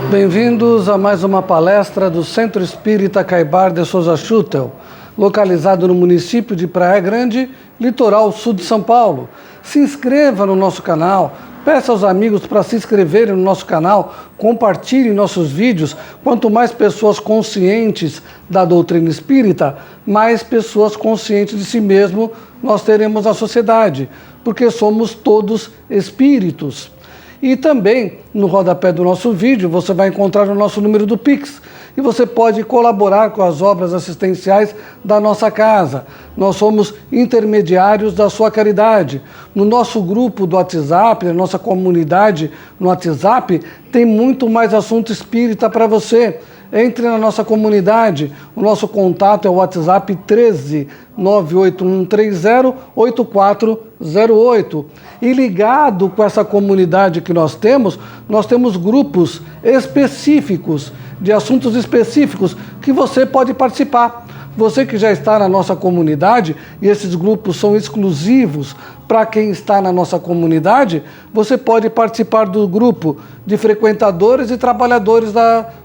Bem-vindos a mais uma palestra do Centro Espírita Caibar de Souza Schutel, localizado no município de Praia Grande, litoral sul de São Paulo. Se inscreva no nosso canal, peça aos amigos para se inscreverem no nosso canal, compartilhem nossos vídeos. Quanto mais pessoas conscientes da doutrina espírita, mais pessoas conscientes de si mesmo nós teremos na sociedade, porque somos todos espíritos. E também, no rodapé do nosso vídeo, você vai encontrar o nosso número do Pix e você pode colaborar com as obras assistenciais da nossa casa. Nós somos intermediários da sua caridade. No nosso grupo do WhatsApp, na nossa comunidade no WhatsApp, tem muito mais assunto espírita para você. Entre na nossa comunidade, o nosso contato é o WhatsApp 13 98130 8408. E ligado com essa comunidade que nós temos grupos específicos, de assuntos específicos, que você pode participar. Você que já está na nossa comunidade, e esses grupos são exclusivos para quem está na nossa comunidade, você pode participar do grupo de frequentadores e trabalhadores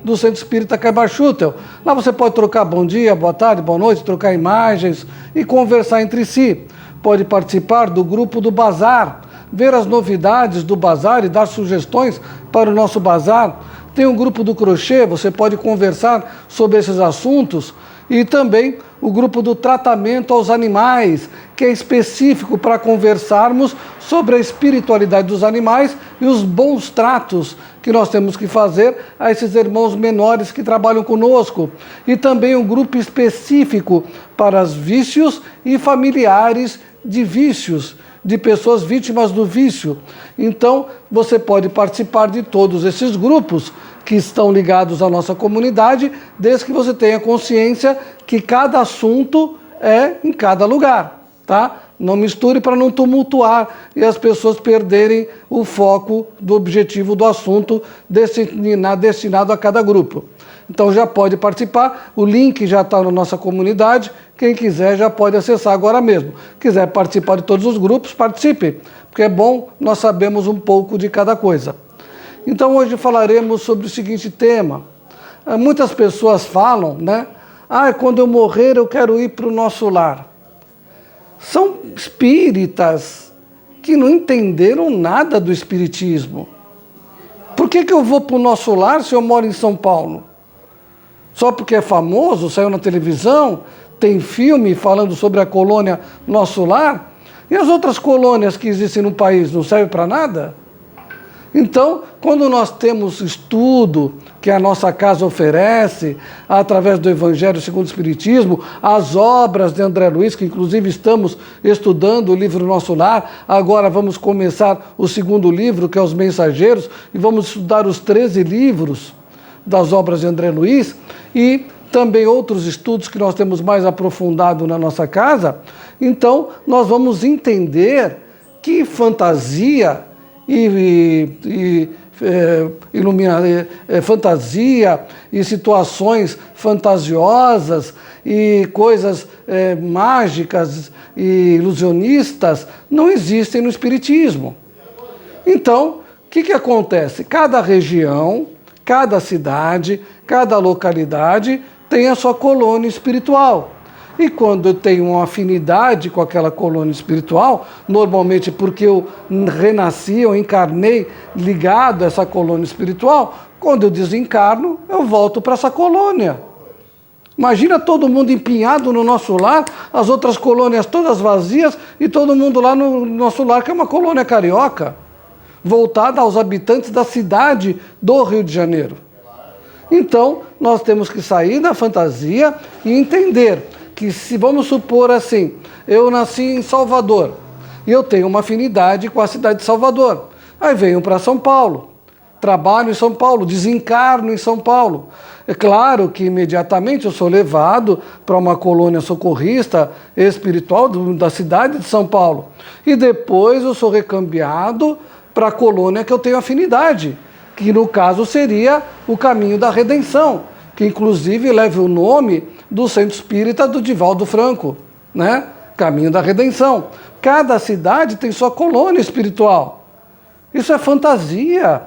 do Centro Espírita Caibar Schutel. Lá você pode trocar bom dia, boa tarde, boa noite, trocar imagens e conversar entre si. Pode participar do grupo do Bazar, ver as novidades do Bazar e dar sugestões para o nosso Bazar. Tem um grupo do crochê, você pode conversar sobre esses assuntos. E também o grupo do tratamento aos animais, que é específico para conversarmos sobre a espiritualidade dos animais e os bons tratos que nós temos que fazer a esses irmãos menores que trabalham conosco. E também um grupo específico para os vícios e familiares de vícios, de pessoas vítimas do vício. Então, você pode participar de todos esses grupos que estão ligados à nossa comunidade, desde que você tenha consciência que cada assunto é em cada lugar, tá? Não misture para não tumultuar e as pessoas perderem o foco do objetivo do assunto destinado a cada grupo. Então já pode participar, o link já está na nossa comunidade, quem quiser já pode acessar agora mesmo. Quiser participar de todos os grupos, participe, porque é bom nós sabemos um pouco de cada coisa. Então hoje falaremos sobre o seguinte tema. Muitas pessoas falam, né? Quando eu morrer eu quero ir para o nosso lar. São espíritas que não entenderam nada do espiritismo. Por que eu vou para o nosso lar se eu moro em São Paulo? Só porque é famoso, saiu na televisão, tem filme falando sobre a colônia Nosso Lar? E as outras colônias que existem no país não servem para nada? Então, quando nós temos estudo que a nossa casa oferece, através do Evangelho segundo o Espiritismo, as obras de André Luiz, que inclusive estamos estudando o livro Nosso Lar, agora vamos começar o segundo livro, que é Os Mensageiros, e vamos estudar os 13 livros das obras de André Luiz, e também outros estudos que nós temos mais aprofundado na nossa casa. Então, nós vamos entender que fantasia fantasia e situações fantasiosas e coisas mágicas e ilusionistas não existem no Espiritismo. Então, o que acontece? Cada região, cada cidade, cada localidade tem a sua colônia espiritual. E quando eu tenho uma afinidade com aquela colônia espiritual, normalmente porque eu renasci, eu encarnei ligado a essa colônia espiritual, quando eu desencarno, eu volto para essa colônia. Imagina todo mundo empenhado no nosso lar, as outras colônias todas vazias e todo mundo lá no nosso lar, que é uma colônia carioca, voltada aos habitantes da cidade do Rio de Janeiro. Então, nós temos que sair da fantasia e entender que, se vamos supor assim, eu nasci em Salvador e eu tenho uma afinidade com a cidade de Salvador. Aí venho para São Paulo, trabalho em São Paulo, desencarno em São Paulo. É claro que imediatamente eu sou levado para uma colônia socorrista espiritual da cidade de São Paulo. E depois eu sou recambiado para a colônia que eu tenho afinidade, que no caso seria o Caminho da Redenção, que inclusive leva o nome do Centro Espírita do Divaldo Franco, né? Caminho da Redenção. Cada cidade tem sua colônia espiritual. Isso é fantasia.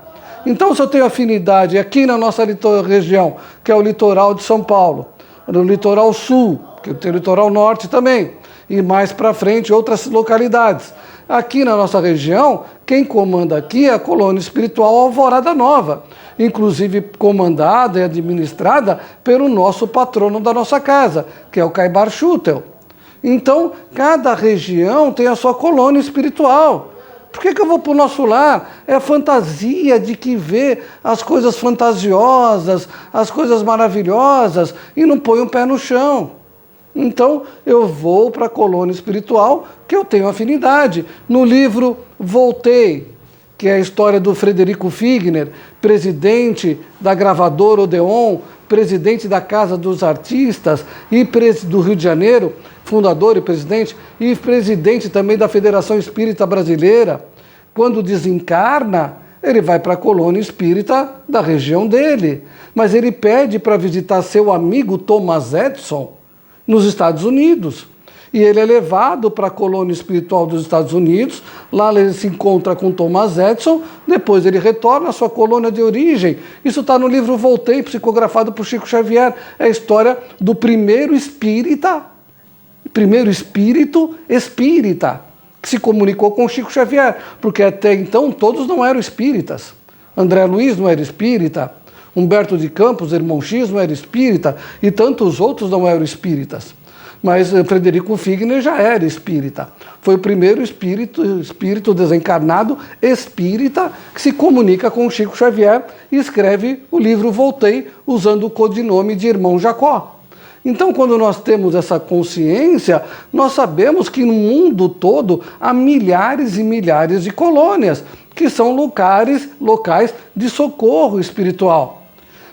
Então, se eu tenho afinidade aqui na nossa região, que é o litoral de São Paulo, no litoral sul, que tem o litoral norte também, e mais para frente outras localidades. Aqui na nossa região, quem comanda aqui é a colônia espiritual Alvorada Nova, inclusive comandada e administrada pelo nosso patrono da nossa casa, que é o Caibar Schutel. Então, cada região tem a sua colônia espiritual. Por que eu vou para o nosso lar? É a fantasia de que vê as coisas fantasiosas, as coisas maravilhosas e não põe o pé no chão. Então, eu vou para a colônia espiritual que eu tenho afinidade. No livro Voltei, que é a história do Frederico Figner, presidente da gravadora Odeon, presidente da Casa dos Artistas e do Rio de Janeiro, fundador e presidente também da Federação Espírita Brasileira. Quando desencarna, ele vai para a colônia espírita da região dele. Mas ele pede para visitar seu amigo Thomas Edison nos Estados Unidos. E ele é levado para a colônia espiritual dos Estados Unidos, lá ele se encontra com Thomas Edison, depois ele retorna à sua colônia de origem. Isso está no livro Voltei, psicografado por Chico Xavier. É a história do primeiro espírito espírita, que se comunicou com Chico Xavier, porque até então todos não eram espíritas. André Luiz não era espírita, Humberto de Campos, irmão X, não era espírita, e tantos outros não eram espíritas. Mas Frederico Figner já era espírita. Foi o primeiro espírito desencarnado espírita que se comunica com Chico Xavier e escreve o livro Voltei, usando o codinome de Irmão Jacó. Então, quando nós temos essa consciência, nós sabemos que no mundo todo há milhares e milhares de colônias, que são locais de socorro espiritual.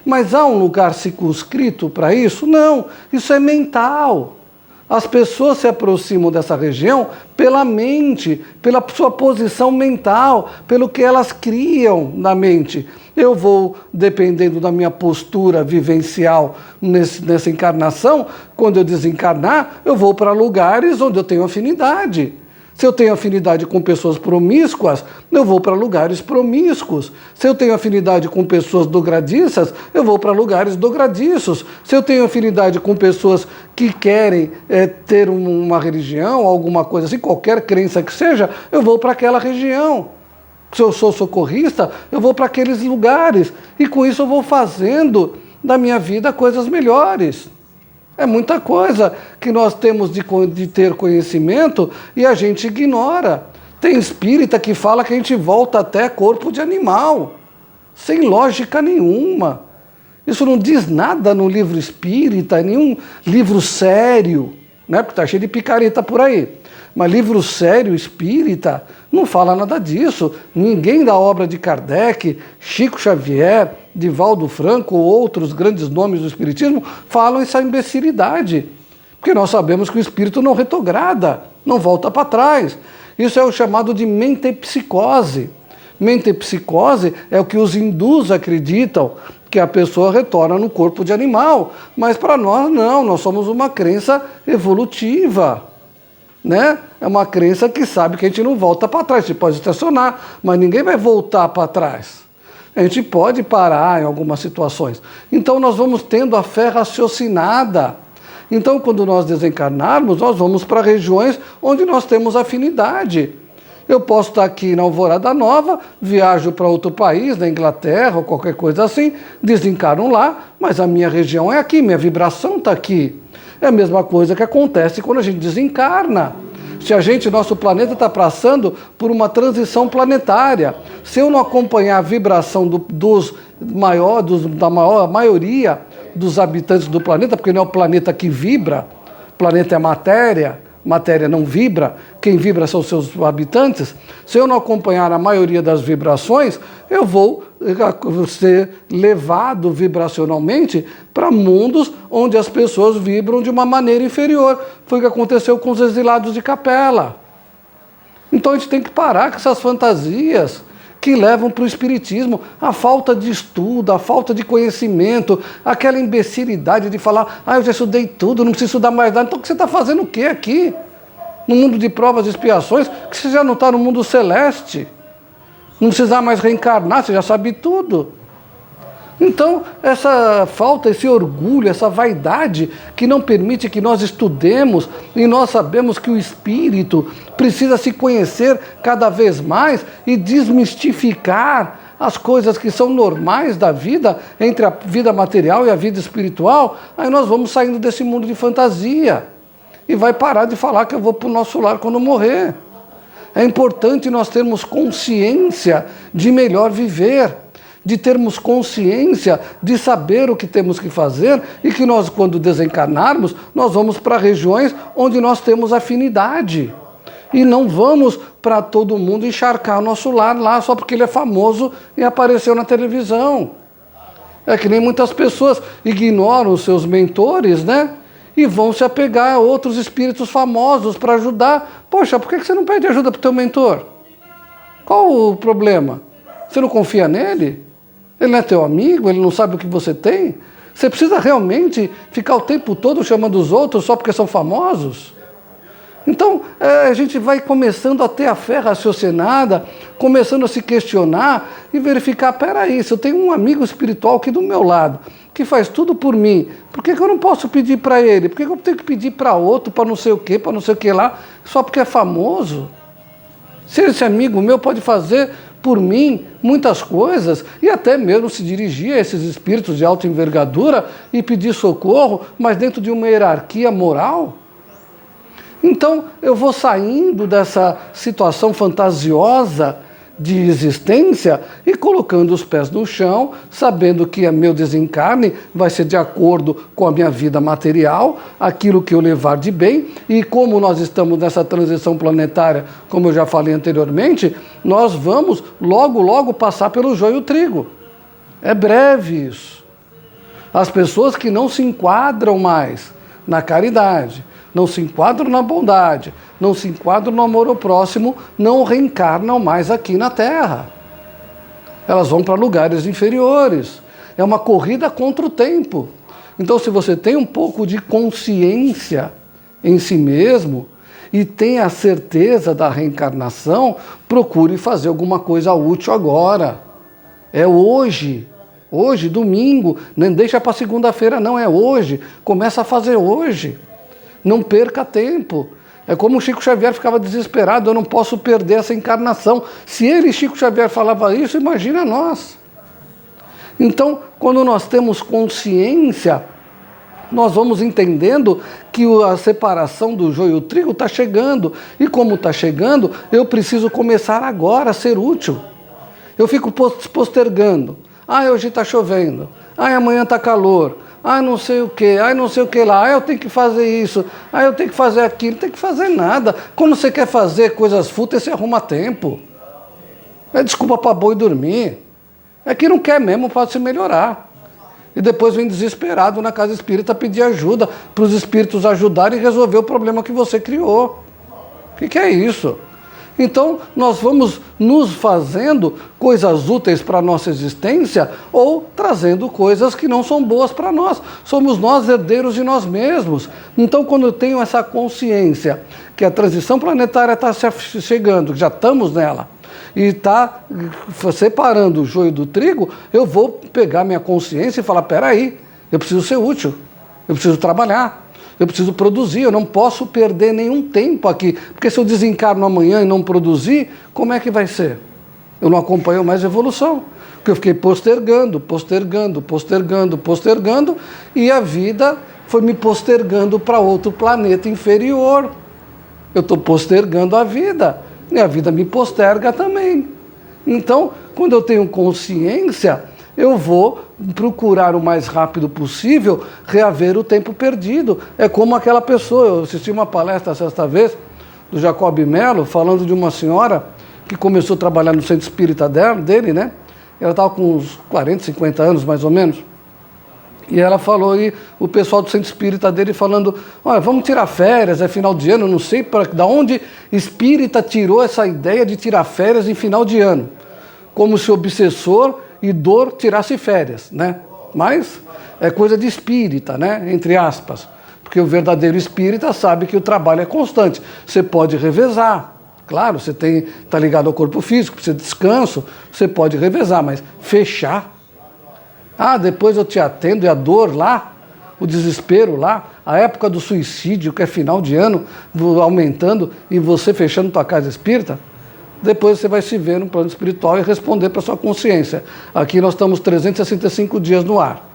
Mas há um lugar circunscrito para isso? Não, isso é mental. As pessoas se aproximam dessa região pela mente, pela sua posição mental, pelo que elas criam na mente. Eu vou, dependendo da minha postura vivencial nessa encarnação, quando eu desencarnar, eu vou para lugares onde eu tenho afinidade. Se eu tenho afinidade com pessoas promíscuas, eu vou para lugares promíscuos. Se eu tenho afinidade com pessoas dobradiças, eu vou para lugares dobradiços. Se eu tenho afinidade com pessoas que querem ter uma religião, alguma coisa assim, qualquer crença que seja, eu vou para aquela região. Se eu sou socorrista, eu vou para aqueles lugares. E com isso eu vou fazendo da minha vida coisas melhores. É muita coisa que nós temos de ter conhecimento e a gente ignora. Tem espírita que fala que a gente volta até corpo de animal, sem lógica nenhuma. Isso não diz nada no livro espírita, nenhum livro sério, né? Porque está cheio de picareta por aí. Mas livro sério espírita não fala nada disso. Ninguém da obra de Kardec, Chico Xavier, Divaldo Franco ou outros grandes nomes do espiritismo falam essa imbecilidade. Porque nós sabemos que o espírito não retrograda, não volta para trás. Isso é o chamado de mentepsicose. Mentepsicose é o que os hindus acreditam, que a pessoa retorna no corpo de animal. Mas para nós não, nós somos uma crença evolutiva. Né? É uma crença que sabe que a gente não volta para trás. A gente pode estacionar, mas ninguém vai voltar para trás. A gente pode parar em algumas situações. Então nós vamos tendo a fé raciocinada. Então quando nós desencarnarmos, nós vamos para regiões onde nós temos afinidade. Eu posso estar aqui na Alvorada Nova, viajo para outro país, na Inglaterra ou qualquer coisa assim, desencarnam lá, mas a minha região é aqui, minha vibração está aqui. É a mesma coisa que acontece quando a gente desencarna. Se nosso planeta está passando por uma transição planetária, se eu não acompanhar a vibração da maior maioria dos habitantes do planeta, porque não é o planeta que vibra, o planeta é matéria não vibra, quem vibra são os seus habitantes. Se eu não acompanhar a maioria das vibrações, eu vou ser levado vibracionalmente para mundos onde as pessoas vibram de uma maneira inferior. Foi o que aconteceu com os exilados de Capela. Então a gente tem que parar com essas fantasias que levam para o espiritismo, a falta de estudo, a falta de conhecimento, aquela imbecilidade de falar, eu já estudei tudo, não preciso estudar mais nada. Então você está fazendo o quê aqui? No mundo de provas e expiações, que você já não está no mundo celeste? Não precisar mais reencarnar, você já sabe tudo. Então, essa falta, esse orgulho, essa vaidade que não permite que nós estudemos e nós sabemos que o espírito precisa se conhecer cada vez mais e desmistificar as coisas que são normais da vida, entre a vida material e a vida espiritual, aí nós vamos saindo desse mundo de fantasia e vai parar de falar que eu vou para o nosso lar quando morrer. É importante nós termos consciência de melhor viver, de termos consciência de saber o que temos que fazer e que nós, quando desencarnarmos, nós vamos para regiões onde nós temos afinidade. E não vamos para todo mundo encharcar o nosso lar lá só porque ele é famoso e apareceu na televisão. É que nem muitas pessoas ignoram os seus mentores, né? E vão se apegar a outros espíritos famosos para ajudar. Poxa, por que você não pede ajuda para o teu mentor? Qual o problema? Você não confia nele? Ele não é teu amigo? Ele não sabe o que você tem? Você precisa realmente ficar o tempo todo chamando os outros só porque são famosos? Então, a gente vai começando a ter a fé raciocinada, começando a se questionar e verificar, peraí, se eu tenho um amigo espiritual aqui do meu lado, que faz tudo por mim, por que eu não posso pedir para ele? Por que eu tenho que pedir para outro, para não sei o quê, para não sei o que lá, só porque é famoso? Se esse amigo meu pode fazer por mim muitas coisas e até mesmo se dirigir a esses espíritos de alta envergadura e pedir socorro, mas dentro de uma hierarquia moral? Então eu vou saindo dessa situação fantasiosa de existência e colocando os pés no chão, sabendo que o meu desencarne vai ser de acordo com a minha vida material, aquilo que eu levar de bem, e como nós estamos nessa transição planetária, como eu já falei anteriormente, nós vamos logo passar pelo joio e o trigo. É breve isso. As pessoas que não se enquadram mais na caridade, não se enquadram na bondade, não se enquadram no amor ao próximo, não reencarnam mais aqui na Terra. Elas vão para lugares inferiores. É uma corrida contra o tempo. Então, se você tem um pouco de consciência em si mesmo e tem a certeza da reencarnação, procure fazer alguma coisa útil agora. É hoje. Hoje, domingo. Nem deixa para segunda-feira, não. É hoje. Começa a fazer hoje. Não perca tempo. É como o Chico Xavier ficava desesperado, eu não posso perder essa encarnação. Se ele, Chico Xavier, falava isso, imagina nós. Então, quando nós temos consciência, nós vamos entendendo que a separação do joio e o trigo está chegando. E como está chegando, eu preciso começar agora a ser útil. Eu fico postergando. Hoje está chovendo. Amanhã está calor. Não sei o que, não sei o que lá, eu tenho que fazer isso, eu tenho que fazer aquilo, não tem que fazer nada. Quando você quer fazer coisas fúteis, você arruma tempo. É desculpa para boi dormir. É que não quer mesmo para se melhorar. E depois vem desesperado na casa espírita pedir ajuda, para os espíritos ajudarem e resolver o problema que você criou. O que é isso? Então, nós vamos nos fazendo coisas úteis para a nossa existência ou trazendo coisas que não são boas para nós. Somos nós herdeiros de nós mesmos. Então, quando eu tenho essa consciência que a transição planetária está chegando, que já estamos nela, e está separando o joio do trigo, eu vou pegar minha consciência e falar, peraí, eu preciso ser útil, eu preciso trabalhar. Eu preciso produzir, eu não posso perder nenhum tempo aqui. Porque se eu desencarno amanhã e não produzir, como é que vai ser? Eu não acompanho mais a evolução. Porque eu fiquei postergando, e a vida foi me postergando para outro planeta inferior. Eu estou postergando a vida, e a vida me posterga também. Então, quando eu tenho consciência, eu vou procurar o mais rápido possível reaver o tempo perdido. É como aquela pessoa, eu assisti uma palestra certa vez do Jacob Mello, falando de uma senhora que começou a trabalhar no centro espírita dele, né? Ela estava com uns 40, 50 anos mais ou menos. E ela falou, e o pessoal do centro espírita dele falando, olha, vamos tirar férias, é final de ano, não sei da onde espírita tirou essa ideia de tirar férias em final de ano. Como se obsessor e dor tirasse férias, né? Mas é coisa de espírita, né? Entre aspas. Porque o verdadeiro espírita sabe que o trabalho é constante. Você pode revezar. Claro, você está ligado ao corpo físico, precisa de descanso, você pode revezar, mas fechar. Ah, depois eu te atendo, e a dor lá, o desespero lá, a época do suicídio, que é final de ano, aumentando, e você fechando tua casa espírita, depois você vai se ver no plano espiritual e responder para sua consciência. Aqui nós estamos 365 dias no ar.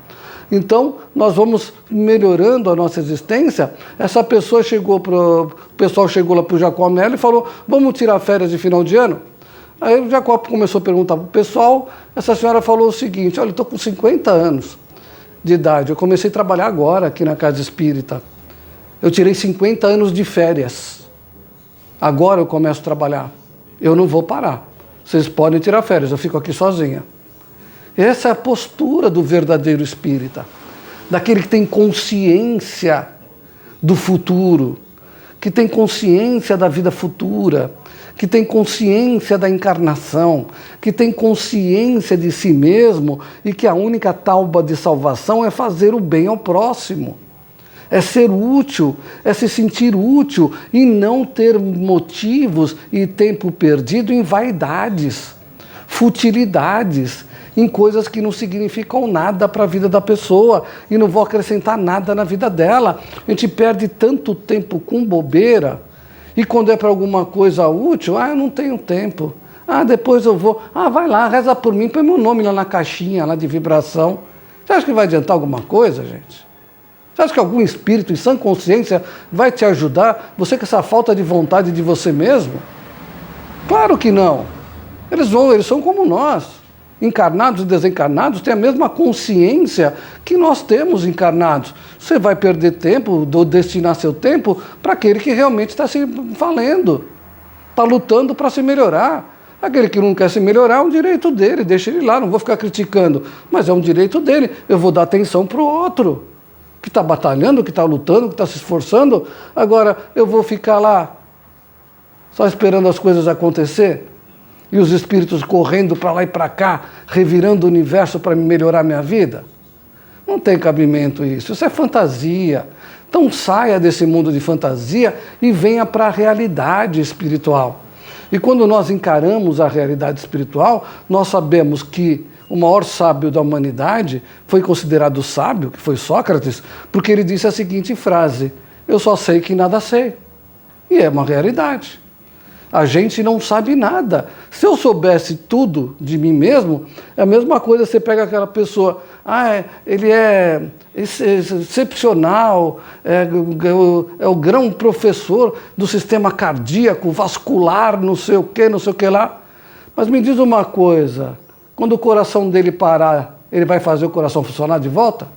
Então, nós vamos melhorando a nossa existência. Essa pessoa o pessoal chegou lá para o Jacó Melo e falou, vamos tirar férias de final de ano? Aí o Jacó começou a perguntar para o pessoal, essa senhora falou o seguinte, olha, eu estou com 50 anos de idade, eu comecei a trabalhar agora aqui na Casa Espírita. Eu tirei 50 anos de férias. Agora eu começo a trabalhar. Eu não vou parar. Vocês podem tirar férias, eu fico aqui sozinha. Essa é a postura do verdadeiro espírita, daquele que tem consciência do futuro, que tem consciência da vida futura, que tem consciência da encarnação, que tem consciência de si mesmo e que a única tábua de salvação é fazer o bem ao próximo. É ser útil, é se sentir útil e não ter motivos e tempo perdido em vaidades, futilidades, em coisas que não significam nada para a vida da pessoa e não vão acrescentar nada na vida dela. A gente perde tanto tempo com bobeira e quando é para alguma coisa útil, eu não tenho tempo. Depois eu vou. Vai lá, reza por mim, põe meu nome lá na caixinha lá de vibração. Você acha que vai adiantar alguma coisa, gente? Você acha que algum espírito em sã consciência vai te ajudar? Você com essa falta de vontade de você mesmo? Claro que não. Eles são como nós. Encarnados e desencarnados têm a mesma consciência que nós temos encarnados. Você vai perder tempo, destinar seu tempo para aquele que realmente está se valendo, está lutando para se melhorar. Aquele que não quer se melhorar é um direito dele, deixa ele lá, não vou ficar criticando, mas é um direito dele. Eu vou dar atenção para o outro, que está batalhando, que está lutando, que está se esforçando. Agora, eu vou ficar lá só esperando as coisas acontecer? E os espíritos correndo para lá e para cá, revirando o universo para melhorar minha vida? Não tem cabimento isso. Isso é fantasia. Então saia desse mundo de fantasia e venha para a realidade espiritual. E quando nós encaramos a realidade espiritual, nós sabemos que o maior sábio da humanidade foi considerado sábio, que foi Sócrates, porque ele disse a seguinte frase, eu só sei que nada sei. E é uma realidade. A gente não sabe nada. Se eu soubesse tudo de mim mesmo, é a mesma coisa, você pega aquela pessoa, ele é excepcional, é o grão professor do sistema cardíaco, vascular, não sei o que lá. Mas me diz uma coisa, quando o coração dele parar, ele vai fazer o coração funcionar de volta?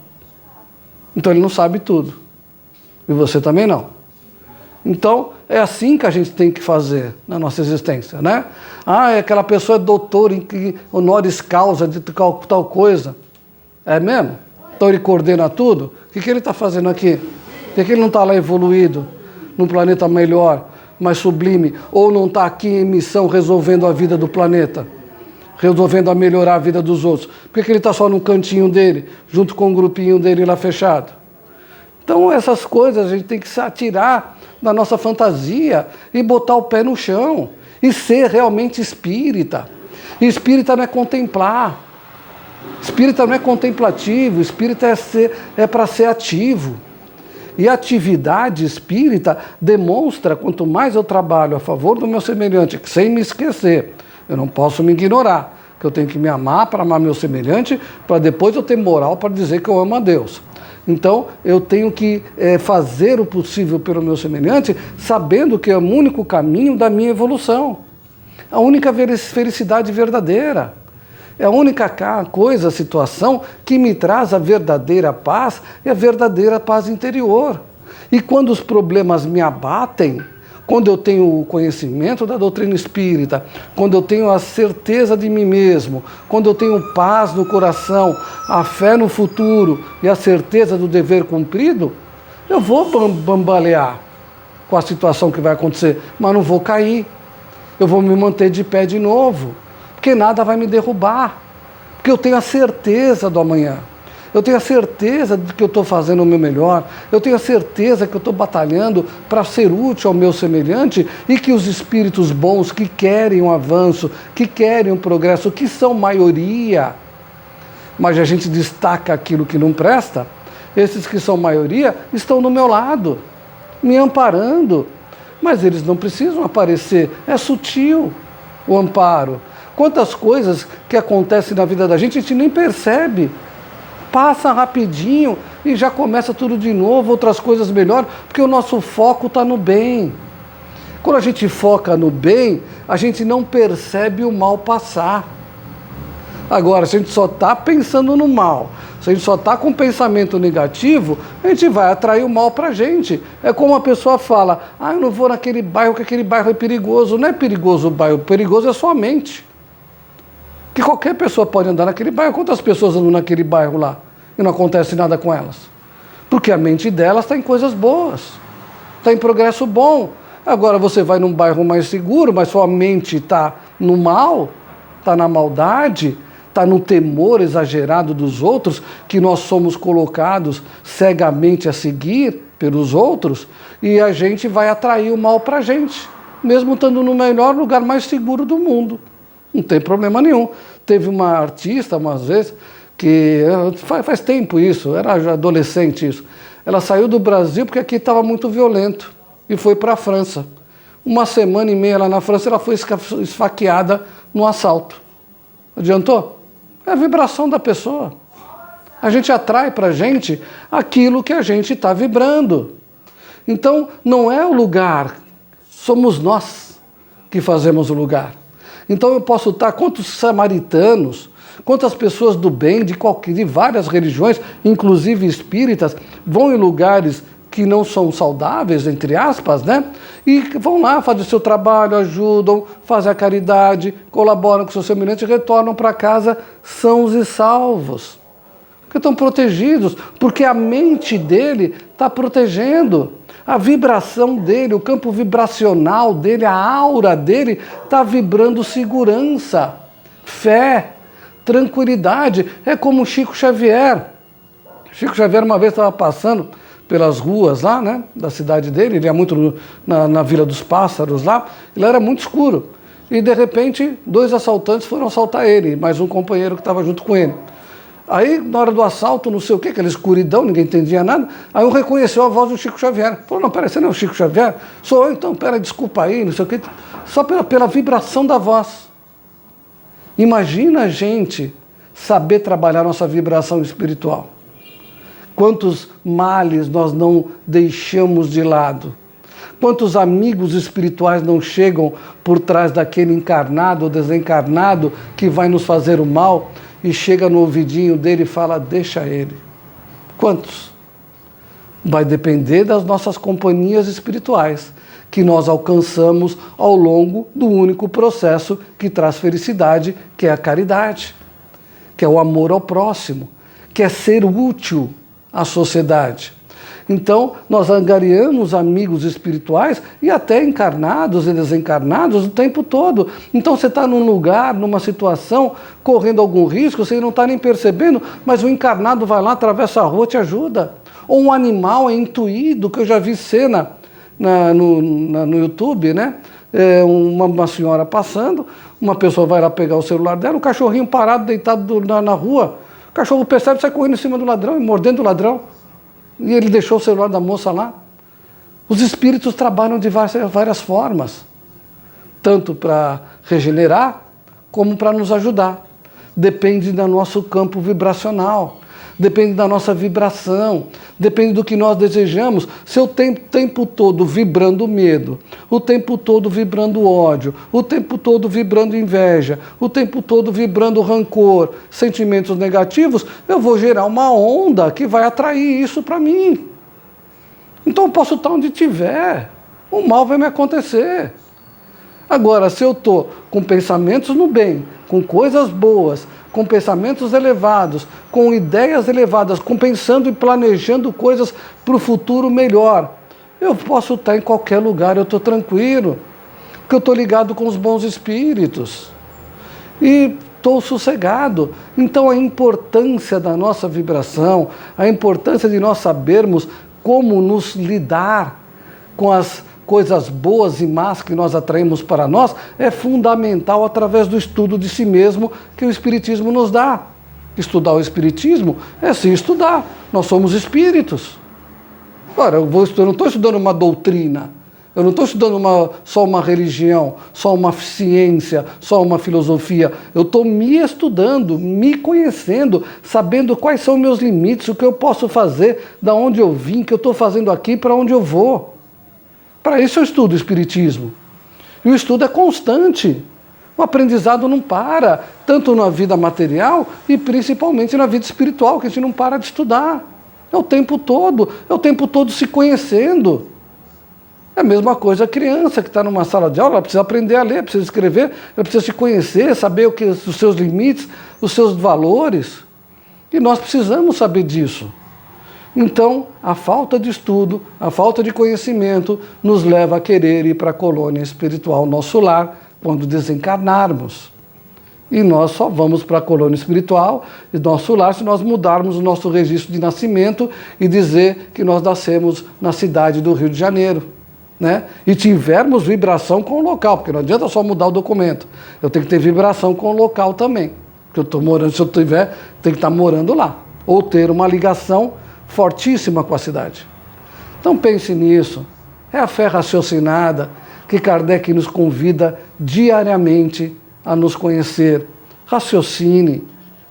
Então ele não sabe tudo. E você também não. Então, é assim que a gente tem que fazer na nossa existência, né? Aquela pessoa é doutor em honoris causa de tal coisa. É mesmo? Então ele coordena tudo? O que ele está fazendo aqui? Por que ele não está lá evoluído, num planeta melhor, mais sublime? Ou não está aqui em missão resolvendo a vida do planeta? Resolvendo a melhorar a vida dos outros? Por que ele está só no cantinho dele, junto com o grupinho dele lá fechado? Então essas coisas a gente tem que se atirar da nossa fantasia e botar o pé no chão e ser realmente espírita. E espírita não é contemplar, espírita não é contemplativo, espírita é para ser ativo. E a atividade espírita demonstra, quanto mais eu trabalho a favor do meu semelhante, sem me esquecer, eu não posso me ignorar, que eu tenho que me amar para amar meu semelhante, para depois eu ter moral para dizer que eu amo a Deus. Então, eu tenho que fazer o possível pelo meu semelhante, sabendo que é o único caminho da minha evolução. A única felicidade verdadeira. É a única coisa, situação que me traz a verdadeira paz e a verdadeira paz interior. E quando os problemas me abatem, quando eu tenho o conhecimento da doutrina espírita, quando eu tenho a certeza de mim mesmo, quando eu tenho paz no coração, a fé no futuro e a certeza do dever cumprido, eu vou bambalear com a situação que vai acontecer, mas não vou cair. Eu vou me manter de pé de novo, porque nada vai me derrubar, porque eu tenho a certeza do amanhã. Eu tenho a certeza de que eu estou fazendo o meu melhor, eu tenho a certeza que eu estou batalhando para ser útil ao meu semelhante e que os espíritos bons que querem um avanço, que querem um progresso, que são maioria, mas a gente destaca aquilo que não presta, esses que são maioria estão do meu lado, me amparando, mas eles não precisam aparecer, é sutil o amparo. Quantas coisas que acontecem na vida da gente a gente nem percebe, passa rapidinho e já começa tudo de novo, outras coisas melhor, porque o nosso foco está no bem. Quando a gente foca no bem, a gente não percebe o mal passar. Agora, se a gente só está pensando no mal, se a gente só está com pensamento negativo, a gente vai atrair o mal para a gente. É como a pessoa fala, eu não vou naquele bairro, que aquele bairro é perigoso. Não é perigoso o bairro, perigoso é a sua mente. Que qualquer pessoa pode andar naquele bairro. Quantas pessoas andam naquele bairro lá e não acontece nada com elas? Porque a mente delas está em coisas boas, está em progresso bom. Agora você vai num bairro mais seguro, mas sua mente está no mal, está na maldade, está no temor exagerado dos outros, que nós somos colocados cegamente a seguir pelos outros, e a gente vai atrair o mal para a gente, mesmo estando no melhor lugar mais seguro do mundo. Não tem problema nenhum. Teve uma artista, umas vezes, que faz tempo isso, era já adolescente isso. Ela saiu do Brasil porque aqui estava muito violento e foi para a França. Uma semana e meia lá na França, ela foi esfaqueada no assalto. Adiantou? É a vibração da pessoa. A gente atrai para a gente aquilo que a gente está vibrando. Então, não é o lugar, somos nós que fazemos o lugar. Então eu posso estar, quantos samaritanos, quantas pessoas do bem, de várias religiões, inclusive espíritas, vão em lugares que não são saudáveis, entre aspas, né? E vão lá fazer o seu trabalho, ajudam, fazem a caridade, colaboram com o seu semelhante e retornam para casa sãos e salvos. Porque estão protegidos, porque a mente dele está protegendo. A vibração dele, o campo vibracional dele, a aura dele está vibrando segurança, fé, tranquilidade. É como Chico Xavier. Chico Xavier uma vez estava passando pelas ruas lá, né, da cidade dele, ele ia muito na Vila dos Pássaros lá, ele era muito escuro. E de repente, 2 assaltantes foram assaltar ele, mais um companheiro que estava junto com ele. Aí, na hora do assalto, não sei o quê, aquela escuridão, ninguém entendia nada, aí um reconheceu a voz do Chico Xavier. Falou, não, peraí, você não é o Chico Xavier? Sou eu, então, peraí, desculpa aí, não sei o quê. Só pela vibração da voz. Imagina a gente saber trabalhar nossa vibração espiritual. Quantos males nós não deixamos de lado. Quantos amigos espirituais não chegam por trás daquele encarnado ou desencarnado que vai nos fazer o mal e chega no ouvidinho dele e fala, deixa ele. Quantos? Vai depender das nossas companhias espirituais que nós alcançamos ao longo do único processo que traz felicidade, que é a caridade, que é o amor ao próximo, que é ser útil à sociedade. Então, nós angariamos amigos espirituais e até encarnados e desencarnados o tempo todo. Então, você está num lugar, numa situação, correndo algum risco, você não está nem percebendo, mas o encarnado vai lá, atravessa a rua, te ajuda. Ou um animal é intuído, que eu já vi cena no YouTube, né? Uma senhora passando, uma pessoa vai lá pegar o celular dela, um cachorrinho parado, deitado na rua. O cachorro percebe, sai correndo em cima do ladrão e mordendo o ladrão. E ele deixou o celular da moça lá. Os espíritos trabalham de várias formas, tanto para regenerar, como para nos ajudar. Depende do nosso campo vibracional, depende da nossa vibração, depende do que nós desejamos. Se eu tenho o tempo todo vibrando medo, o tempo todo vibrando ódio, o tempo todo vibrando inveja, o tempo todo vibrando rancor, sentimentos negativos, eu vou gerar uma onda que vai atrair isso para mim. Então eu posso estar onde tiver, o mal vai me acontecer. Agora, se eu estou com pensamentos no bem, com coisas boas, com pensamentos elevados, com ideias elevadas, com pensando e planejando coisas para o futuro melhor, eu posso estar em qualquer lugar, eu estou tranquilo, porque eu estou ligado com os bons espíritos. E estou sossegado. Então a importância da nossa vibração, a importância de nós sabermos como nos lidar com as coisas boas e más que nós atraímos para nós, é fundamental através do estudo de si mesmo que o Espiritismo nos dá. Estudar o Espiritismo é sim estudar. Nós somos espíritos. Ora, eu não estou estudando uma doutrina, eu não estou estudando só uma religião, só uma ciência, só uma filosofia. Eu estou me estudando, me conhecendo, sabendo quais são meus limites, o que eu posso fazer, da onde eu vim, o que eu estou fazendo aqui, para onde eu vou. Para isso eu estudo o Espiritismo. E o estudo é constante. O aprendizado não para, tanto na vida material e principalmente na vida espiritual, que a gente não para de estudar. É o tempo todo se conhecendo. É a mesma coisa a criança que está numa sala de aula, ela precisa aprender a ler, precisa escrever, ela precisa se conhecer, saber os seus limites, os seus valores. E nós precisamos saber disso. Então, a falta de estudo, a falta de conhecimento nos leva a querer ir para a colônia espiritual, nosso lar, quando desencarnarmos. E nós só vamos para a colônia espiritual e nosso lar se nós mudarmos o nosso registro de nascimento e dizer que nós nascemos na cidade do Rio de Janeiro, né? E tivermos vibração com o local, porque não adianta só mudar o documento. Eu tenho que ter vibração com o local também. Porque eu estou morando, se eu tiver, tem que estar morando lá. Ou ter uma ligação fortíssima com a cidade. Então pense nisso. É a fé raciocinada que Kardec nos convida diariamente a nos conhecer. Raciocine,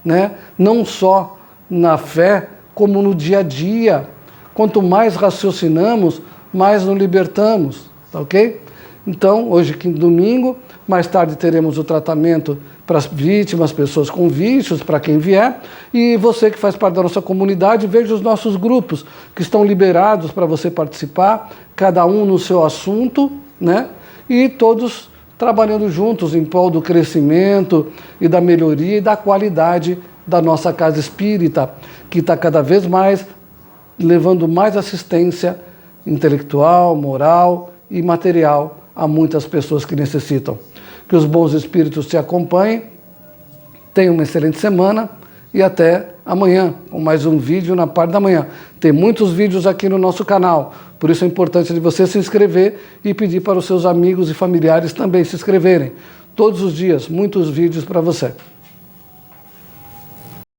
né? Não só na fé, como no dia a dia. Quanto mais raciocinamos, mais nos libertamos, tá ok? Então, hoje, domingo, mais tarde teremos o tratamento para as vítimas, pessoas com vícios, para quem vier. E você que faz parte da nossa comunidade, veja os nossos grupos que estão liberados para você participar, cada um no seu assunto, né? E todos trabalhando juntos em prol do crescimento e da melhoria e da qualidade da nossa casa espírita, que está cada vez mais levando mais assistência intelectual, moral e material a muitas pessoas que necessitam. Que os bons espíritos te acompanhem, tenham uma excelente semana e até amanhã, com mais um vídeo na parte da manhã. Tem muitos vídeos aqui no nosso canal, por isso é importante de você se inscrever e pedir para os seus amigos e familiares também se inscreverem. Todos os dias, muitos vídeos para você.